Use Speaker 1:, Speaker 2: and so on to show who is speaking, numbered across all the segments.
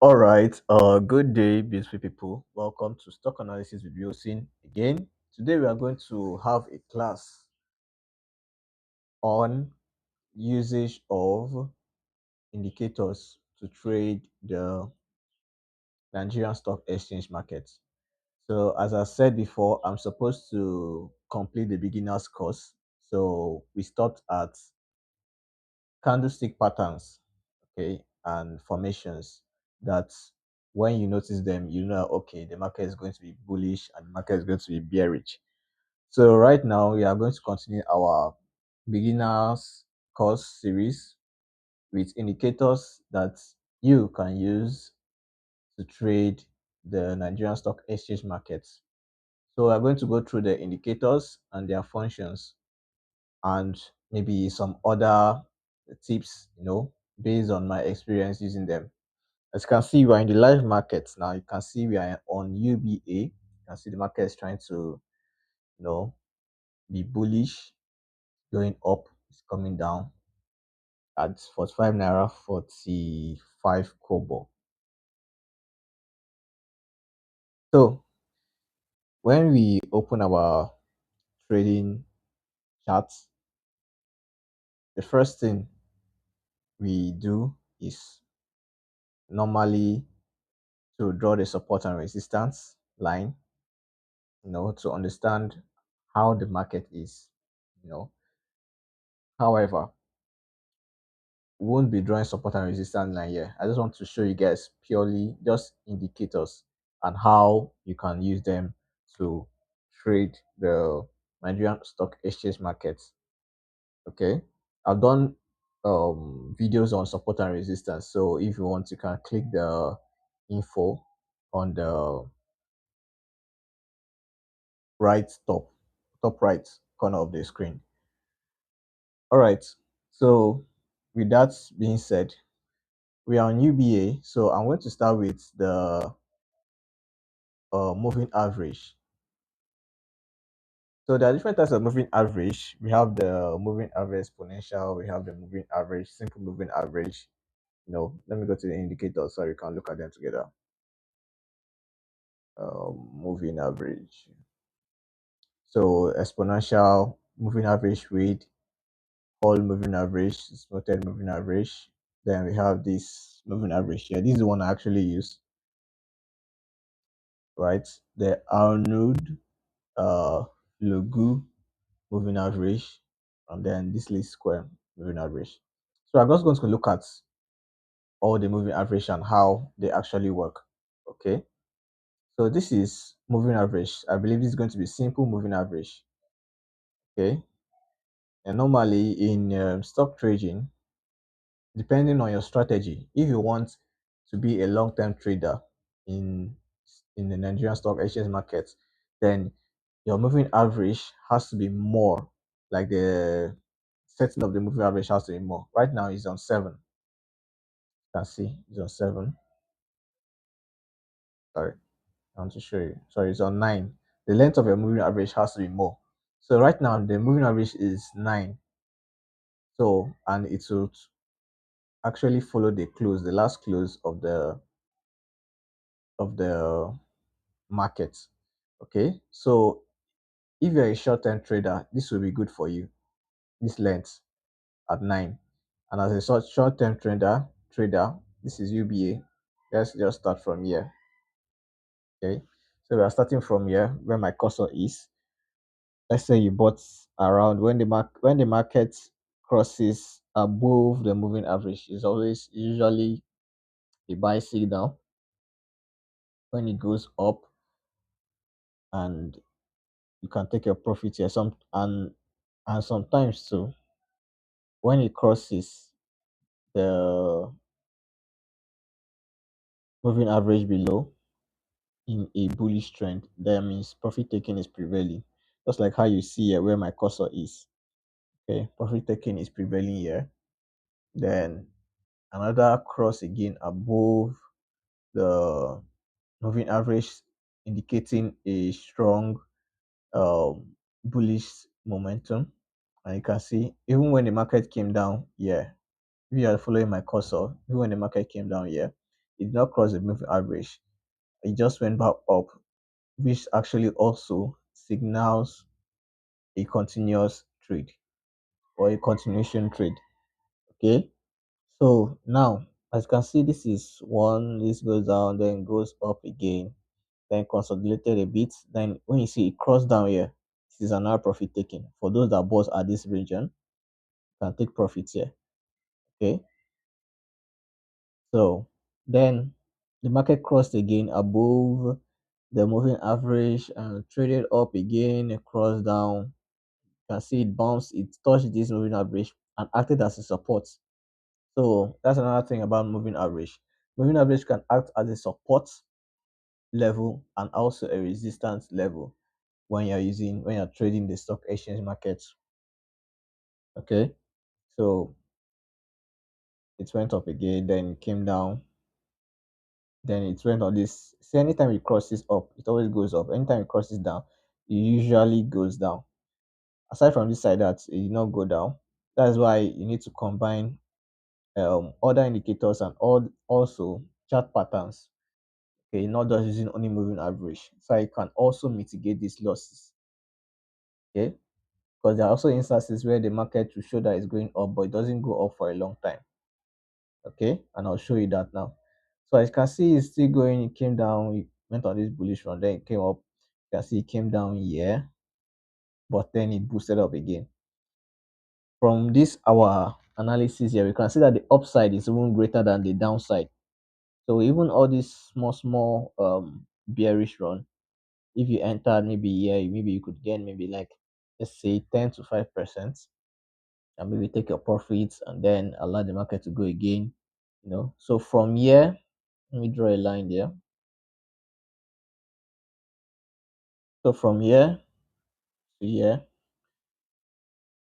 Speaker 1: All right. Good day, beautiful people. Welcome to Stock Analysis with Wilson again. Today we are going to have a class on usage of indicators to trade the Nigerian Stock Exchange Market. So, as I said before, I'm supposed to complete the beginner's course. So, we stopped at candlestick patterns, okay, and formations that when you notice them, you know, okay, the market is going to be bullish and the market is going to be bearish. So right now we are going to continue our beginners course series with indicators that you can use to trade the Nigerian Stock Exchange markets. So we're going to go through the indicators and their functions and maybe some other tips, based on my experience using them. As you can see, we are in the live market now. You can see we are on UBA. You can see the market is trying to, you know, be bullish, going up, it's coming down at 45 naira, 45 kobo. So when we open our trading charts, the first thing we do is normally to draw the support and resistance line, to understand how the market is, you know. However, we won't be drawing support and resistance line here. I just want to show you guys purely just indicators and how you can use them to trade the Nigerian Stock Exchange market. Okay, I've done videos on support and resistance. So if you want, you can click the info on the right top right corner of the screen. All right. So with that being said, we are on UBA. So I'm going to start with the moving average. So there are different types of moving average. We have the moving average exponential. We have the moving average, simple moving average. Let me go to the indicator so you can look at them together. Moving average. So exponential moving average rate, whole moving average, smoothed moving average. Then we have this moving average here. This is the one I actually use, right? The Arnold Logu moving average, and then this least square moving average. So I'm just going to look at all the moving average and how they actually work. Okay. So this is moving average. I believe this is going to be simple moving average. Okay. And normally in stock trading, depending on your strategy, if you want to be a long-term trader in the Nigerian Stock Exchange market, then your moving average has to be more. Like the setting of the moving average has to be more. Right now it's on 7. You can see it's on 7. Sorry, I want to show you. Sorry, it's on 9. The length of your moving average has to be more. So right now the moving average is 9. So and it will actually follow the last close of the market. Okay, so if you're a short-term trader, this will be good for you. This length at 9. And as a short-term trader, this is UBA. Let's just start from here. Okay, so we are starting from here where my cursor is. Let's say you bought around when the market crosses above the moving average, is always usually a buy signal. When it goes up, and you can take your profit here. And sometimes too, when it crosses the moving average below in a bullish trend, that means profit taking is prevailing. Just like how you see here where my cursor is. Okay, profit taking is prevailing here. Then another cross again above the moving average, indicating a strong bullish momentum. And you can see even when the market came down here, if you are following my cursor, even when the market came down here, it did not cross the moving average. It just went back up, which actually also signals a continuous trade or a continuation trade. Okay. So now, as you can see, this is one, this goes down, then goes up again, then consolidated a bit. Then when you see it cross down here, this is another profit taking. For those that bought at this region, can take profits here. Okay. So then the market crossed again above the moving average and traded up again, crossed down. You can see it bounced, it touched this moving average and acted as a support. So that's another thing about moving average. Moving average can act as a support level and also a resistance level when you're trading the stock exchange market. Okay, so it went up again, then came down, then it went on this. See, anytime it crosses up, it always goes up. Anytime it crosses down, it usually goes down. Aside from this side, that it did not go down. That's why you need to combine other indicators and also chart patterns. Okay, not just using only moving average, so I can also mitigate these losses. Okay, because there are also instances where the market will show that it's going up, but it doesn't go up for a long time. Okay, and I'll show you that now. So as you can see, it's still going. It came down, it went on this bullish run, then it came up. You can see it came down here, but then it boosted up again. From this our analysis here, we can see that the upside is even greater than the downside. So even all this small bearish run, if you entered maybe here, maybe you could gain maybe like, let's say, 10 to 5%, and maybe take your profits and then allow the market to go again. So from here, let me draw a line there. So from here to here,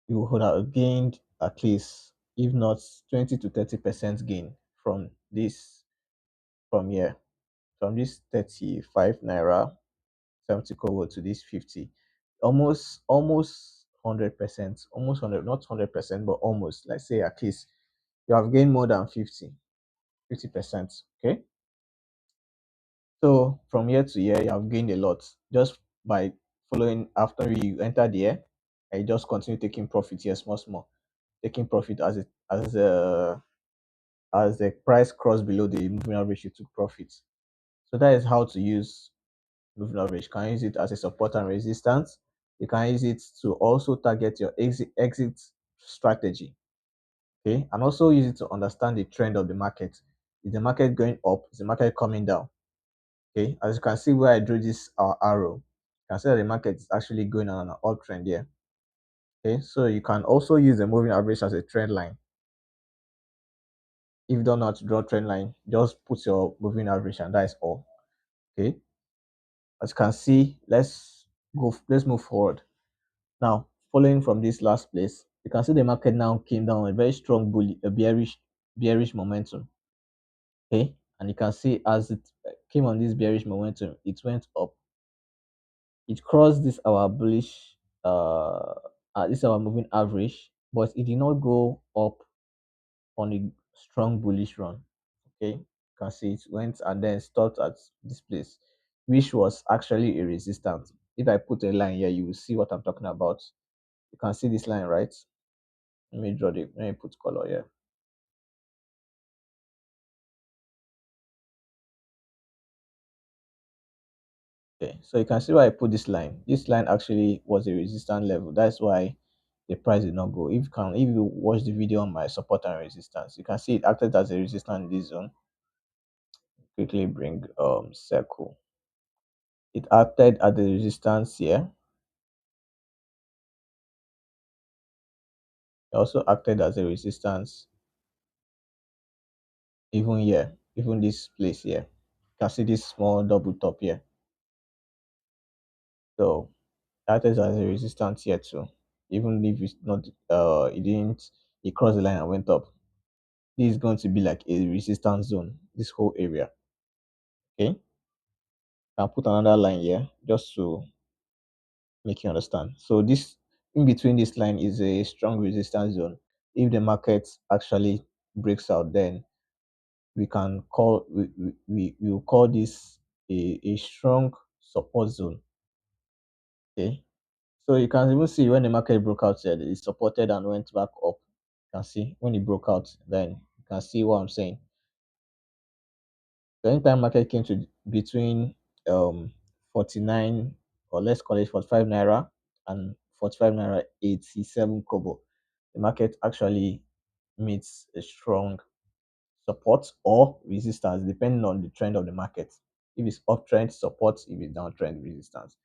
Speaker 1: you would have gained at least, if not 20 to 30% gain from this, from here, from this 35 naira 70 kobo to this 50, almost 100%, almost 100, not 100%, but almost, let's say, at least you have gained more than 50%. Okay, so from year to year you have gained a lot just by following after you enter there, and you just continue taking profit here, small, taking profit as the price crossed below the moving average, you took profit. So that is how to use moving average. You can use it as a support and resistance. You can use it to also target your exit strategy. Okay, and also use it to understand the trend of the market. Is the market going up? Is the market coming down? Okay, as you can see where I drew this arrow, you can see that the market is actually going on an uptrend here. Okay, so you can also use the moving average as a trend line. If you don't know how to draw trend line, just put your moving average and that is all. Okay, as you can see, let's move forward. Now, following from this last place, you can see the market now came down a very strong a bearish momentum. Okay, and you can see as it came on this bearish momentum, it went up. It crossed this our bullish, this our moving average, but it did not go up on a strong bullish run. Okay, you can see it went and then stopped at this place, which was actually a resistance. If I put a line here, you will see what I'm talking about. You can see this line, right? Let me put color here. Okay, so you can see why I put this line. This line actually was a resistance level. That's why the price did not go. If you watch the video on my support and resistance, you can see it acted as a resistance in this zone. Quickly bring circle. It acted at the resistance here. It also acted as a resistance even here, even this place here. You can see this small double top here. So that is as a resistance here too. Even if it's not it didn't it crossed the line and went up. This is going to be like a resistance zone, this whole area. Okay. I'll put another line here just to make you understand. So this, in between this line, is a strong resistance zone. If the market actually breaks out, then we can call we will call this a strong support zone. Okay. So you can even see when the market broke out here, it supported and went back up. You can see when it broke out, then you can see what I'm saying. The anytime market came to between 49, or let's call it 45 naira, and 45 naira 87 kobo, the market actually meets a strong support or resistance depending on the trend of the market. If it's uptrend, support; if it's downtrend, resistance.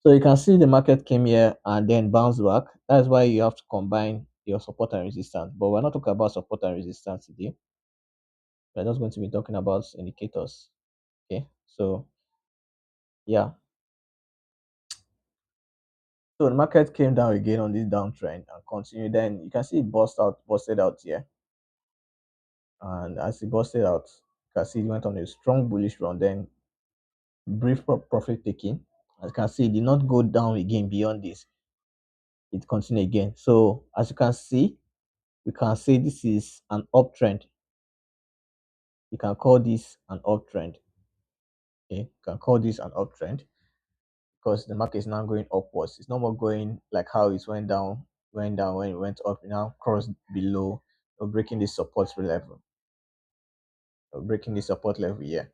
Speaker 1: So you can see the market came here and then bounced back. That's why you have to combine your support and resistance. But we're not talking about support and resistance today. We're just going to be talking about indicators. Okay. So yeah. So the market came down again on this downtrend and continued. Then you can see it busted out here. And as it busted out, you can see it went on a strong bullish run, then brief profit taking. As you can see, it did not go down again beyond this. It continued again. So as you can see, we can say this is an uptrend. You can call this an uptrend. Okay, you can call this an uptrend because the market is now going upwards. It's no more going like how it went down when it went up. It now crossed below or breaking this support level, or breaking the support level here,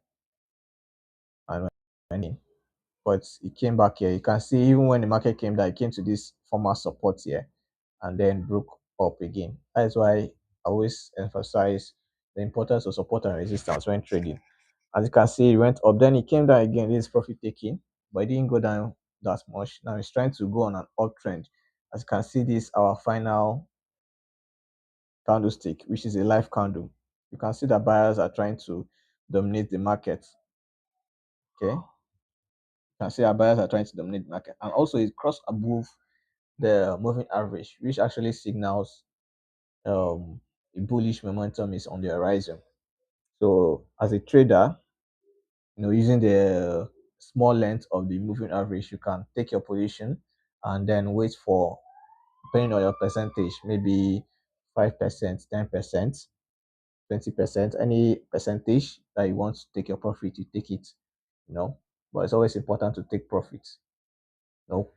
Speaker 1: and went in. But it came back here. You can see even when the market came down, it came to this former support here and then broke up again. That's why I always emphasize the importance of support and resistance when trading. As you can see, it went up, then it came down again. This is profit taking, but it didn't go down that much. Now it's trying to go on an uptrend. As you can see, this our final candlestick, which is a live candle. You can see that buyers are trying to dominate the market. Okay, you can see our buyers are trying to dominate the market, and also it crossed above the moving average, which actually signals a bullish momentum is on the horizon. So as a trader, using the small length of the moving average, you can take your position and then wait for, depending on your percentage, maybe 5%, 10%, 20%, any percentage that you want to take your profit, you take it, you know. But it's always important to take profits. No.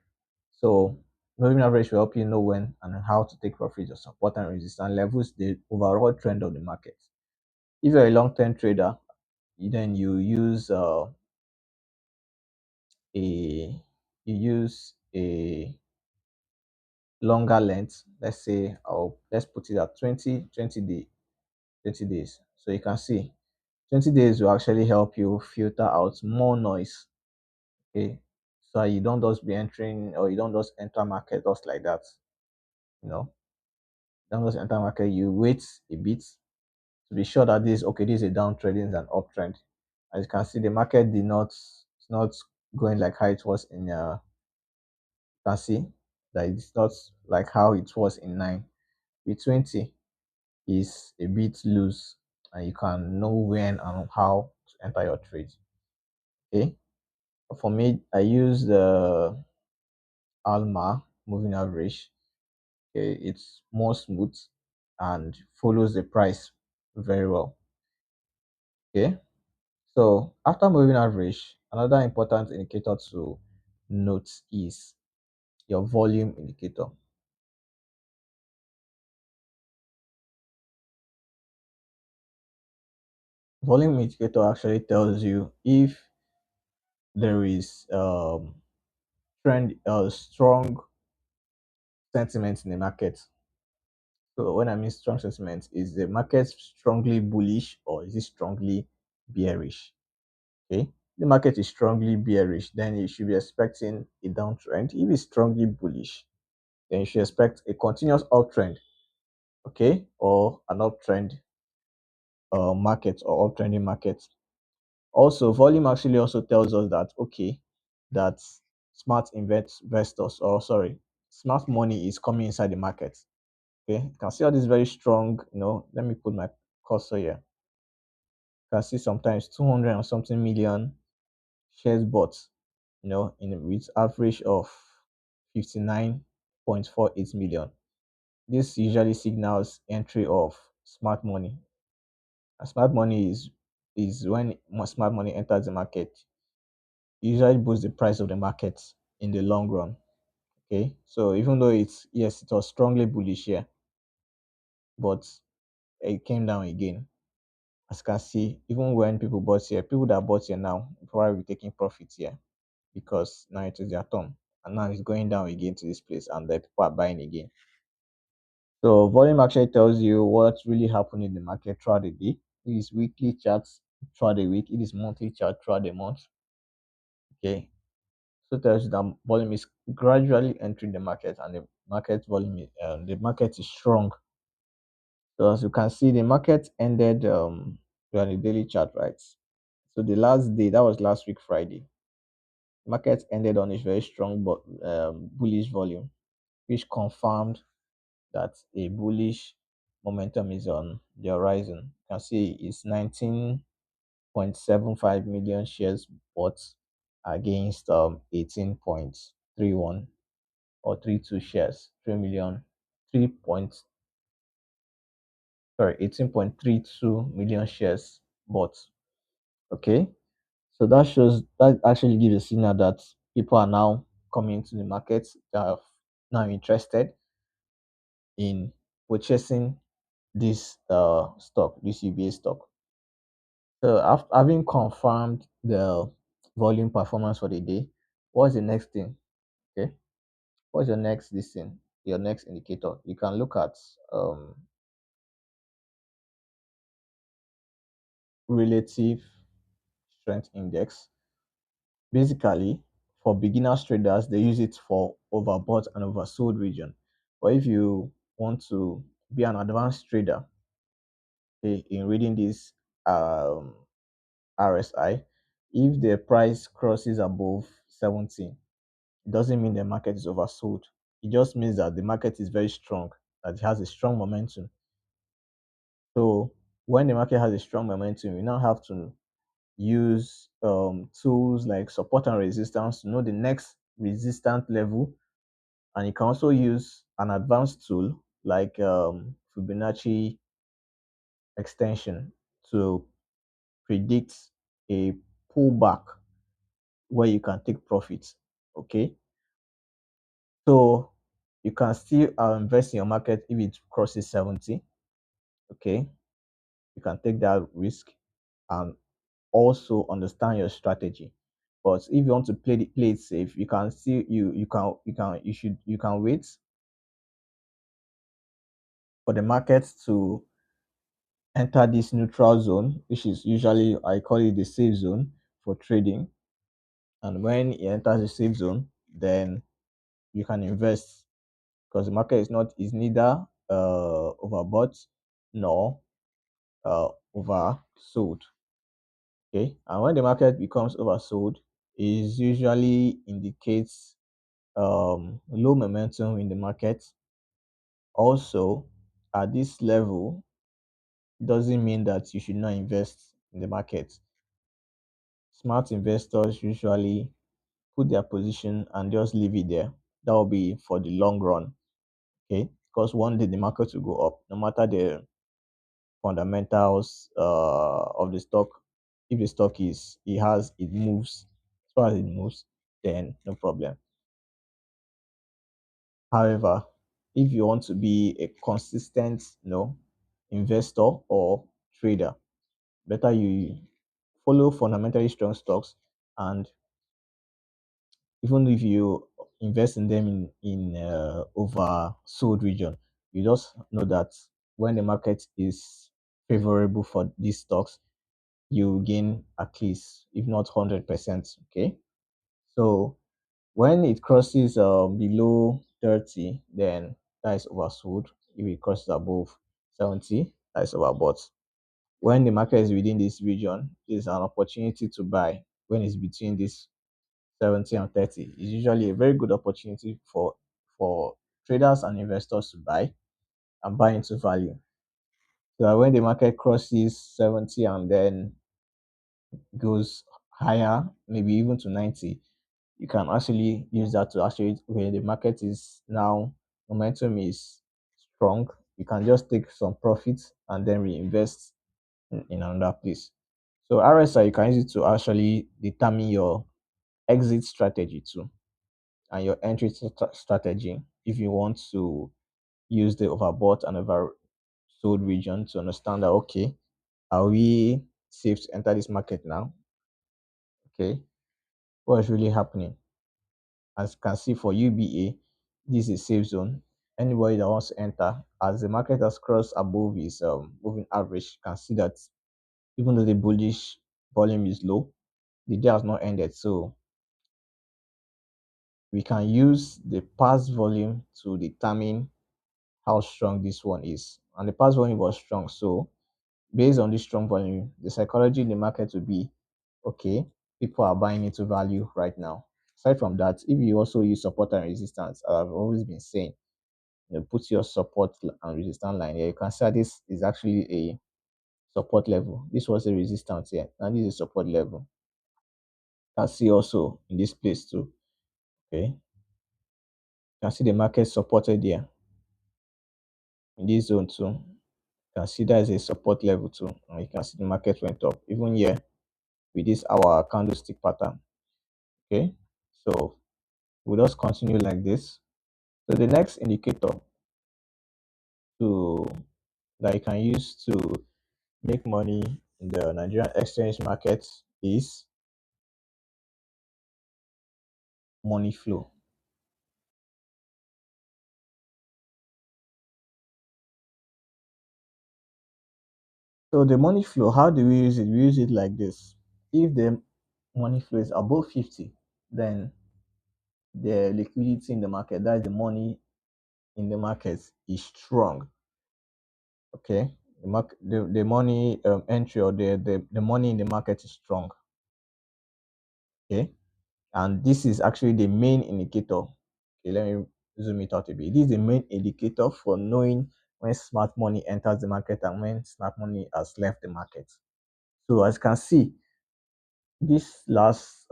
Speaker 1: So moving average will help you know when and how to take profit or support and resistance levels, the overall trend of the market. If you're a long-term trader, then a you use a longer length. Let's say, let's put it at 20 days. So you can see 20 days will actually help you filter out more noise. Okay. So you don't just be entering, or you don't just enter market just like that. You know, don't just enter market, you wait a bit to be sure that this is a downtrend, this is an uptrend. As you can see, the market did not it's not going like how it was in you can see that it's not like how it was in 9. With 20 is a bit loose, and you can know when and how to enter your trade. Okay. For me, I use the Alma moving average. Okay, it's more smooth and follows the price very well. Okay. So after moving average, another important indicator to note is your volume indicator. Volume indicator actually tells you if there is strong sentiment in the market. So when I mean strong sentiment, is the market strongly bullish or is it strongly bearish? Okay, the market is strongly bearish, then you should be expecting a downtrend. If it's strongly bullish, then you should expect a continuous uptrend. Okay, or an uptrend market or uptrending market. Also, volume actually also tells us that, okay, that investors, or sorry, smart money is coming inside the market. Okay, you can see all this very strong. Let me put my cursor here. You can see sometimes 200 and something million shares bought. In with average of 59.48 million. This usually signals entry of smart money. And smart money is when smart money enters the market, it usually boosts the price of the market in the long run. Okay, so even though it's yes, it was strongly bullish here, but it came down again. As you can see, even when people bought here, people that bought here now probably taking profits here because now it is their turn, and now it's going down again to this place, and the people are buying again. So volume actually tells you what really happened in the market throughout the day. It is weekly charts throughout the week. It is monthly chart throughout the month. Okay, so tells you that volume is gradually entering the market, and the market is strong. So as you can see, the market ended on the daily chart, right? So the last day, that was last week Friday, market ended on a very strong but bullish volume, which confirmed that a bullish momentum is on the horizon. You can see it's 19.75 million shares bought against 18.31 or 32 shares, 3 million, 3 point, sorry, 18.32 million shares bought. Okay, so that actually gives a signal that people are now coming to the market, that are now interested in purchasing this stock, this UBA stock. So after having confirmed the volume performance for the day, what's the next thing? Okay, what's your next this thing? Your next indicator? You can look at relative strength index. Basically, for beginners traders, they use it for overbought and oversold region. But if you want to be an advanced trader, okay, in reading this um, RSI, if the price crosses above 17, it doesn't mean the market is oversold. It just means that the market is very strong, that it has a strong momentum. So when the market has a strong momentum, you now have to use tools like support and resistance to know the next resistant level. And you can also use an advanced tool like Fibonacci extension to predict a pullback where you can take profits. Okay, so you can still invest in your market if it crosses 70. Okay, you can take that risk and also understand your strategy. But if you want to play it safe, you can still you can wait for the market to enter this neutral zone, which is usually I call it the safe zone for trading. And when it enters the safe zone, then you can invest because the market is neither overbought nor oversold. Okay, and when the market becomes oversold, it usually indicates low momentum in the market. Also, at this level, doesn't mean that you should not invest in the market. Smart investors usually put their position and just leave it there. That will be for the long run. Okay, because one day the market will go up, no matter the fundamentals of the stock. If the stock is it moves, as far as it moves, then no problem. However, if you want to be a consistent, investor or trader, better you follow fundamentally strong stocks, and even if you invest in them in oversold region, you just know that when the market is favorable for these stocks, you gain at least, if not 100%. Okay, so when it crosses below 30, then that is oversold. If it crosses above 70, that is overbought. When the market is within this region, is an opportunity to buy. When it's between this 70 and 30, it's usually a very good opportunity for traders and investors to buy and buy into value. So that when the market crosses 70 and then goes higher, maybe even to 90, you can actually use that to actually, when the market is now, momentum is strong, you can just take some profits and then reinvest in another place. So RSI, you can use it to actually determine your exit strategy too, and your entry strategy if you want to use the overbought and oversold region to understand that, okay, are we safe to enter this market now? Okay, what is really happening? As you can see for UBA, this is safe zone. Anybody that wants to enter, as the market has crossed above its moving average, can see that even though the bullish volume is low, the day has not ended. So we can use the past volume to determine how strong this one is. And the past volume was strong. So based on this strong volume, the psychology in the market will be, okay, people are buying into value right now. Aside from that, if you also use support and resistance, I've always been saying, put your support and resistance line here. You can see that this is actually a support level. This was a resistance here, and this is a support level. You can see also in this place too. Okay, you can see the market supported here in this zone too. You can see that is a support level too, and you can see the market went up even here with this our candlestick pattern. Okay, so we'll just continue like this. So the next indicator to that you can use to make money in the Nigerian exchange market is money flow. So the money flow, how do we use it? We use it like this. If the money flow is above 50, then the liquidity in the market, that is the money in the market, is strong. Okay. The money entry, or the money in the market is strong. Okay. And this is actually the main indicator. Okay, let me zoom it out a bit. This is the main indicator for knowing when smart money enters the market and when smart money has left the market. So as you can see, this last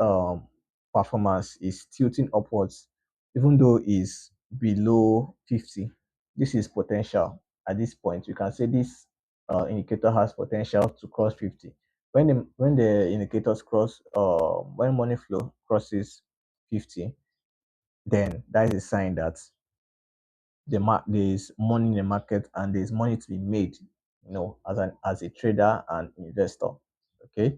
Speaker 1: performance is tilting upwards, even though is below 50. This is potential. At this point, you can say this indicator has potential to cross 50. When the indicators cross, when money flow crosses 50, then that is a sign that there's money in the market and there's money to be made, as a trader and investor. Okay.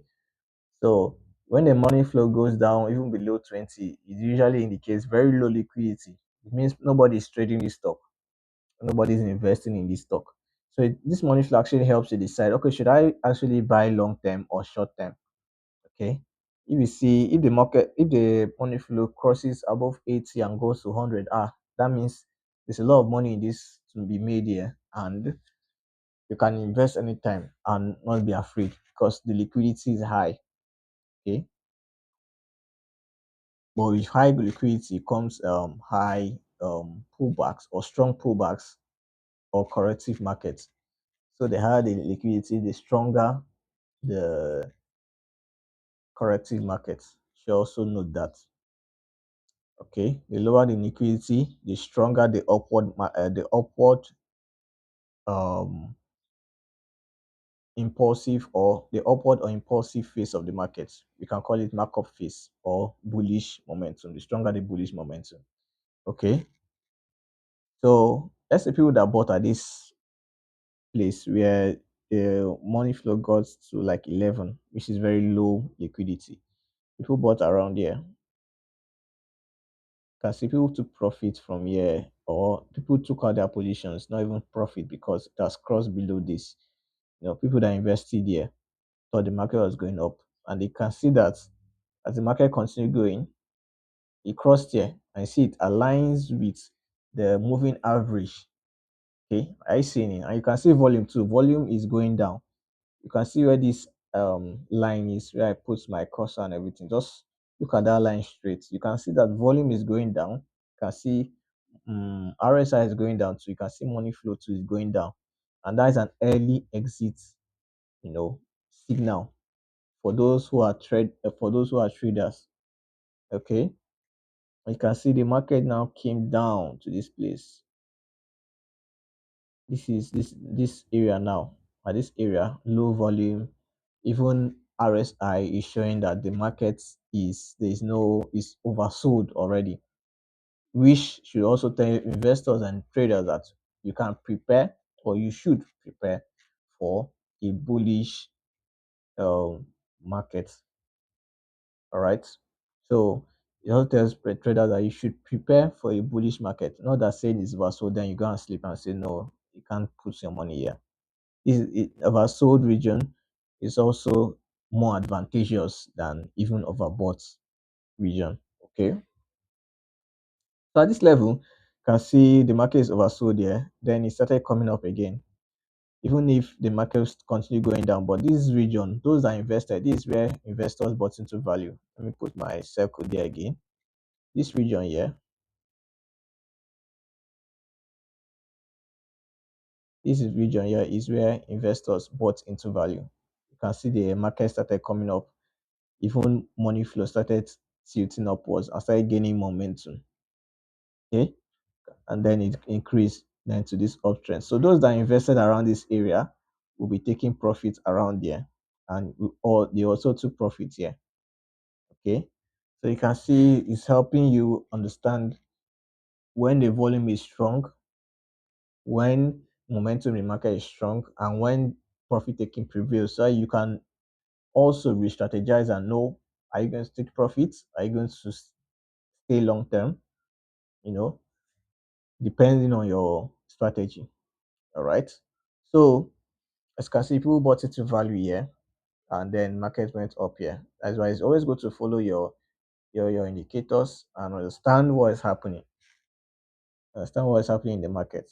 Speaker 1: So when the money flow goes down even below 20, it usually indicates very low liquidity. It means nobody is trading this stock, nobody is investing in this stock. So this money flow actually helps you decide, okay, should I actually buy long term or short term? Okay. If the money flow crosses above 80 and goes to 100, that means there's a lot of money in this to be made here, and you can invest anytime and not be afraid because the liquidity is high. Okay. But with high liquidity comes high pullbacks or strong pullbacks or corrective markets. So the higher the liquidity, the stronger the corrective markets. You should also note that. Okay, the lower the liquidity, the stronger the upward um impulsive, or the upward or impulsive phase of the market. We can call it markup phase or bullish momentum. The stronger the bullish momentum. Okay, so let's say people that bought at this place where the money flow got to like 11, which is very low liquidity. People bought around here. Can see people took profit from here, or people took out their positions, not even profit because it has crossed below this. People that invested here thought the market was going up, and they can see that as the market continued going, it crossed here and see it aligns with the moving average. Okay, I see it, and you can see volume too. Volume is going down. You can see where this line is, where I put my cursor and everything. Just look at that line straight. You can see that volume is going down. You can see RSI is going down too. You can see money flow too is going down, and that is an early exit, you know, signal for those who are traders. Okay, you can see the market now came down to this place. This is this area now, at this area, low volume, even RSI is showing that the market is oversold already, which should also tell investors and traders that you can prepare, or you should prepare, for a bullish um, market. All right. So it also tells traders that you should prepare for a bullish market. Not that saying it's oversold, then you go and sleep and say no, you can't put your money here. Oversold region is also more advantageous than even overbought region. Okay. So at this level, you can see the market is oversold here. Then it started coming up again. Even if the market continue going down, but this region, those are invested. This is where investors bought into value. Let me put my circle there again. This region here, this is region here is where investors bought into value. You can see the market started coming up. Even money flow started tilting upwards and started gaining momentum. Okay, and then it increased then to this uptrend. So those that invested around this area will be taking profits around there, and or they also took profits here. Okay, so you can see it's helping you understand when the volume is strong, when momentum in the market is strong, and when profit taking prevails, so you can also re-strategize and know, are you going to take profits, are you going to stay long term, you know, depending on your strategy. All right. So as you can see, people bought it to value here, and then market went up here. That's why it's always good to follow your indicators and understand what is happening. Understand what is happening in the market.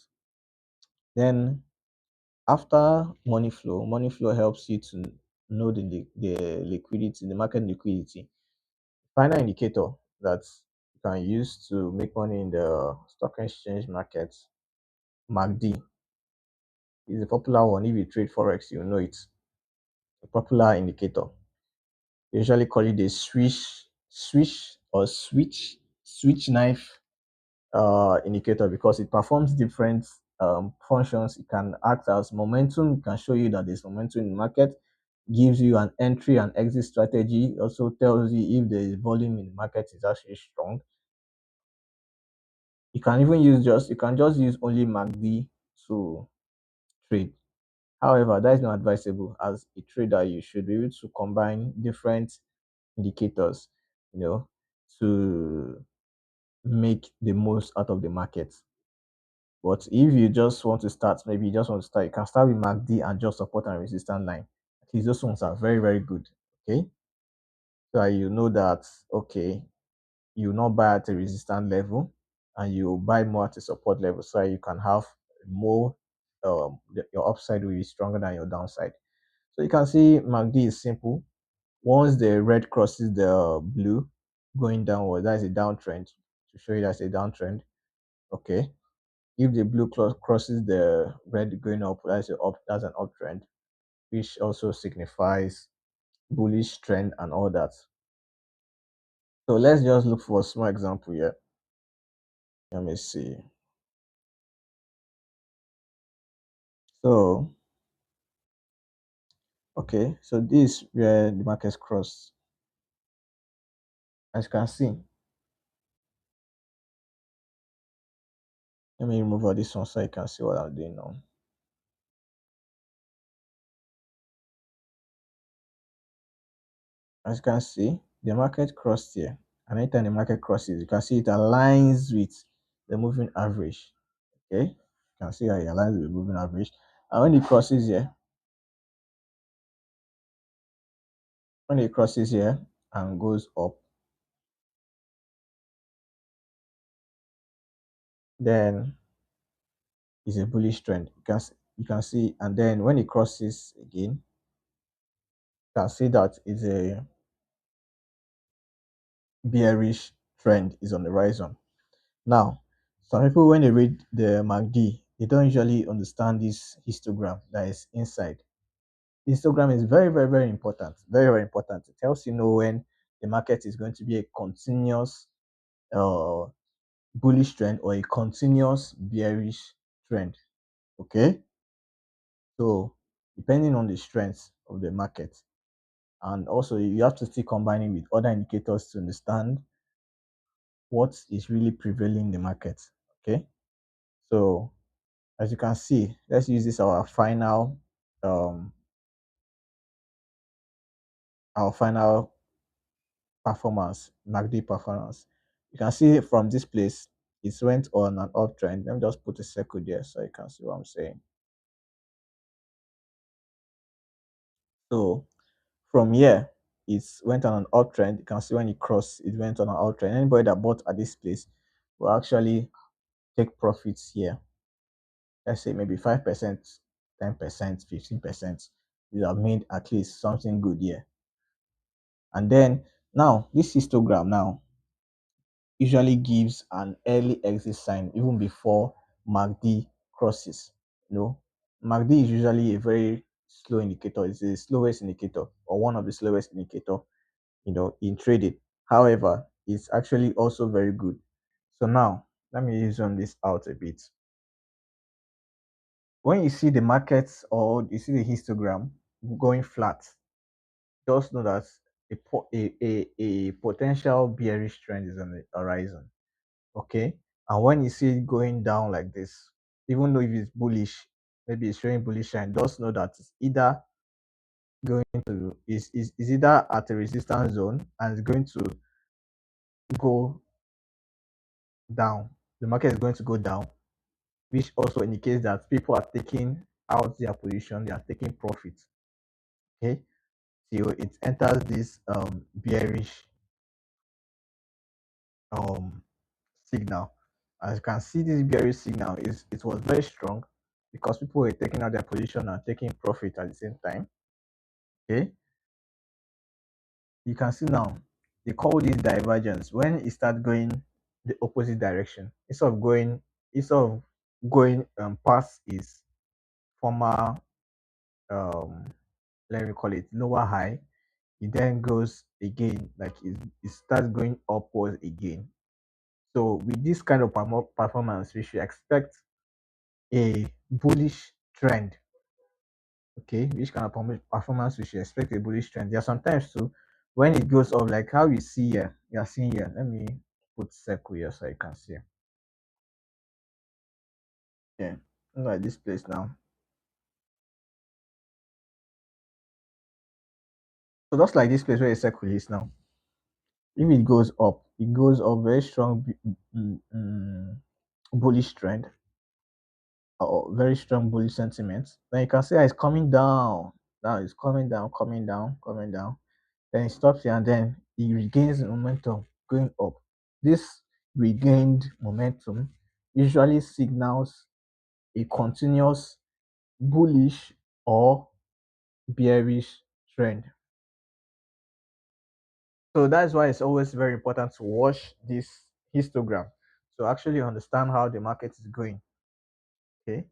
Speaker 1: Then after money flow helps you to know the liquidity, the market liquidity. Final indicator that you can use to make money in the stock exchange market, MACD, is a popular one. If you trade forex, you know it's a popular indicator. They usually call it the switch knife indicator because it performs different functions. It can act as momentum. It can show you that there's momentum in the market, gives you an entry and exit strategy. It also tells you if the volume in the market is actually strong. You can just use only MACD to trade. However, that is not advisable. As a trader, you should be able to combine different indicators, you know, to make the most out of the market. But if you just want to start, maybe you just want to start, you can start with MACD and just support and resistance line. At least those ones are very, very good. Okay. So you know that, okay, you will not buy at a resistance level, and you buy more at a support level, so you can have more, your upside will be stronger than your downside. So you can see MACD is simple. Once the red crosses the blue going downward, that is a downtrend. To show you that's a downtrend. Okay, if the blue crosses the red going up, that's an uptrend, which also signifies bullish trend and all that. So let's just look for a small example here. Let me see. So okay, so this is where the markets cross. As you can see, let me remove all this one so you can see what I'm doing now. As you can see, the market crossed here, and anytime the market crosses, you can see it aligns with the moving average. Okay, you can see how it aligns with the moving average, and when it crosses here and goes up, then it's a bullish trend. You can see, and then when it crosses again, you can see that it's a bearish trend is on the horizon. Now, some people when they read the MACD, they don't usually understand this histogram that is inside. Histogram is very, very, very important. Very, very important. It helps you know when the market is going to be a continuous uh, bullish trend or a continuous bearish trend. Okay, so depending on the strength of the market. And also, you have to still combine it with other indicators to understand what is really prevailing in the market. Okay. So, as you can see, let's use this um our final performance, MACD performance. You can see from this place, it went on an uptrend. Let me just put a circle there so you can see what I'm saying. So from here, it went on an uptrend. You can see when it crossed, it went on an uptrend. Anybody that bought at this place will actually take profits here. Let's say maybe 5%, 10%, 15%. You have made at least something good here. And then now this histogram now usually gives an early exit sign even before MACD crosses. You know, MACD is usually a very slow indicator. It's the slowest indicator or one of the slowest indicator, in trading. However, it's actually also very good. So now let me zoom this out a bit. When you see the markets or you see the histogram going flat, just know that a potential bearish trend is on the horizon. Okay, and when you see it going down like this, even though if it's bullish, maybe it's showing bullish sign, just know that it's either going to is either at a resistance zone and it's going to go down. The market is going to go down, which also indicates that people are taking out their position, they are taking profit. Okay, so it enters this bearish um signal. As you can see, this bearish signal it was very strong because people were taking out their position and taking profit at the same time. Okay, you can see now they call this divergence when it starts going the opposite direction instead of going past its former um let me call it lower high. It then goes again, like it starts going upwards again. So with this kind of performance, we should expect a bullish trend. Okay, which kind of performance we should expect a bullish trend. There are sometimes too when it goes up, like how you see here, you are seeing here. Let me put circle here so you can see. Yeah, like this place now. So just like this place where the circle is now, if it goes up very strong bullish trend or very strong bullish sentiment. Then you can see how it's coming down. Now it's coming down, coming down, coming down. Then it stops here and then it regains momentum going up. This regained momentum usually signals a continuous bullish or bearish trend. So that's why it's always very important to watch this histogram to actually understand how the market is going. Okay.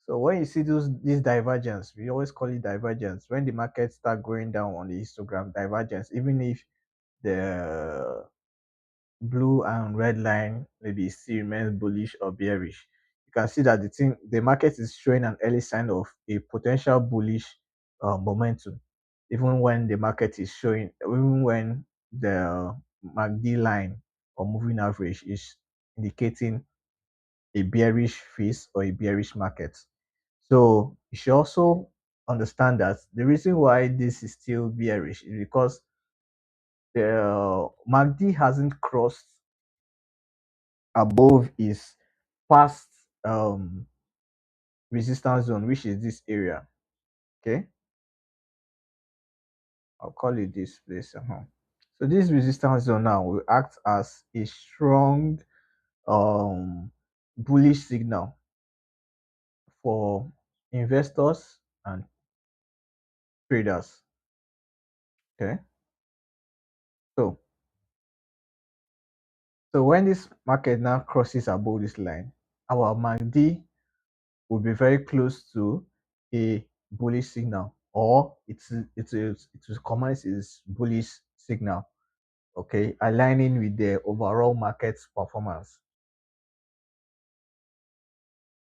Speaker 1: So when you see this divergence, we always call it divergence. When the market start going down on the histogram, divergence, even if the blue and red line maybe still remains bullish or bearish, you can see that the market is showing an early sign of a potential bullish momentum, even when the market is showing, even when the MACD line or moving average is indicating a bearish phase or a bearish market. So you should also understand that the reason why this is still bearish is because the MACD hasn't crossed above its past um, resistance zone, which is this area. Okay, I'll call it this place. So this resistance zone now will act as a strong um, bullish signal for investors and traders. Okay, so so when this market now crosses above this line, our MACD will be very close to a bullish signal, or it will commence its bullish signal. Okay, aligning with the overall market performance.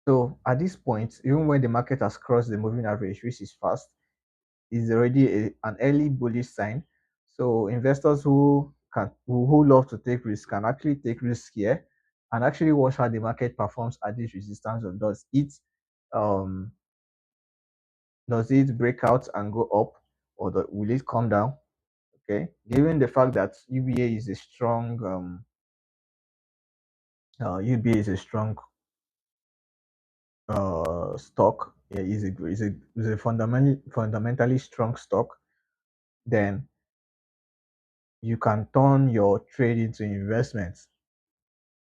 Speaker 1: So at this point, even when the market has crossed the moving average, which is fast, is already an early bullish sign. So investors who love to take risk can actually take risk here and actually watch how the market performs at this resistance zone. Um does it break out and go up, or will it come down? Okay, given the fact that UBA is a strong UBA is a strong stock, yeah, is a fundamentally strong stock, then you can turn your trade into investments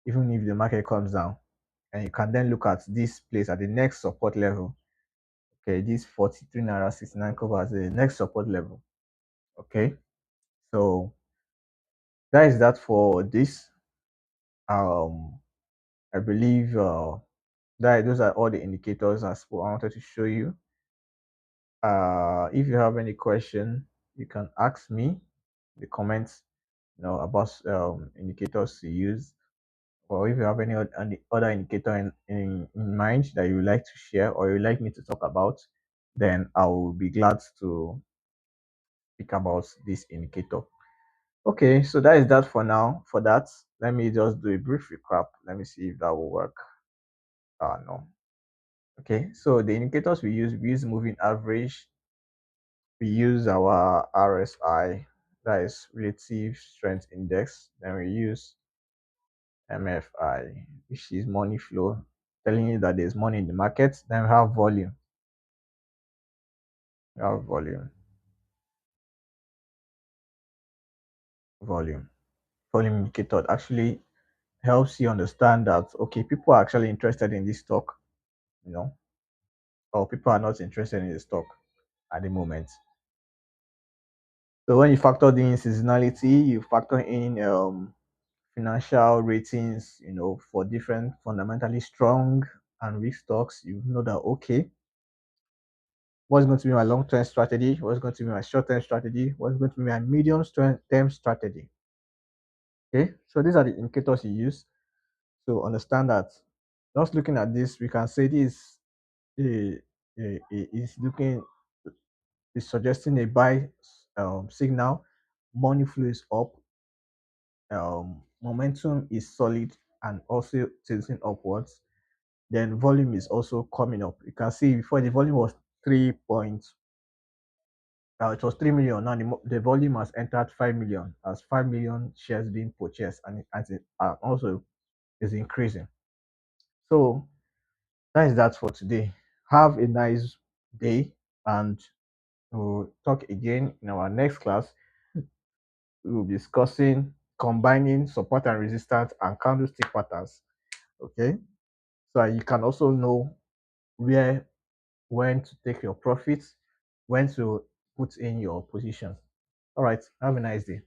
Speaker 1: even if the market comes down. And you can then look at this place at the next support level. Okay, this 43 naira 69 covers the next support level. Okay, so that is that for this. Um, I believe that those are all the indicators I wanted to show you. If you have any question, you can ask me in the comments, about indicators to use, or if you have any other indicator in mind that you would like to share or you would like me to talk about, then I will be glad to speak about this indicator. Okay, so that is that for now. For that, let me just do a brief recap. Let me see if that will work. No. Okay, so the indicators we use moving average, we use our RSI, that is relative strength index, then we use MFI, which is money flow, telling you that there's money in the market. Then we have volume. We have volume. Volume indicator actually helps you understand that okay, people are actually interested in this stock, you know, or people are not interested in the stock at the moment. So when you factor in seasonality, you factor in financial ratings, for different fundamentally strong and weak stocks, you know that okay, what's going to be my long-term strategy, what's going to be my short-term strategy, what's going to be my medium-term strategy. Okay, so these are the indicators you use to understand that. Just looking at this, we can say this is looking is suggesting a buy signal. Money flow is up, momentum is solid and also tilting upwards. Then volume is also coming up. You can see before the volume was 3 points. It was 3 million. Now the volume has entered 5 million, as 5 million shares being purchased, and also is increasing. So that is that for today. Have a nice day, and we'll talk again in our next class. We will be discussing combining support and resistance and candlestick patterns. Okay, so you can also know where when to take your profits, when to put in your positions. All right, have a nice day.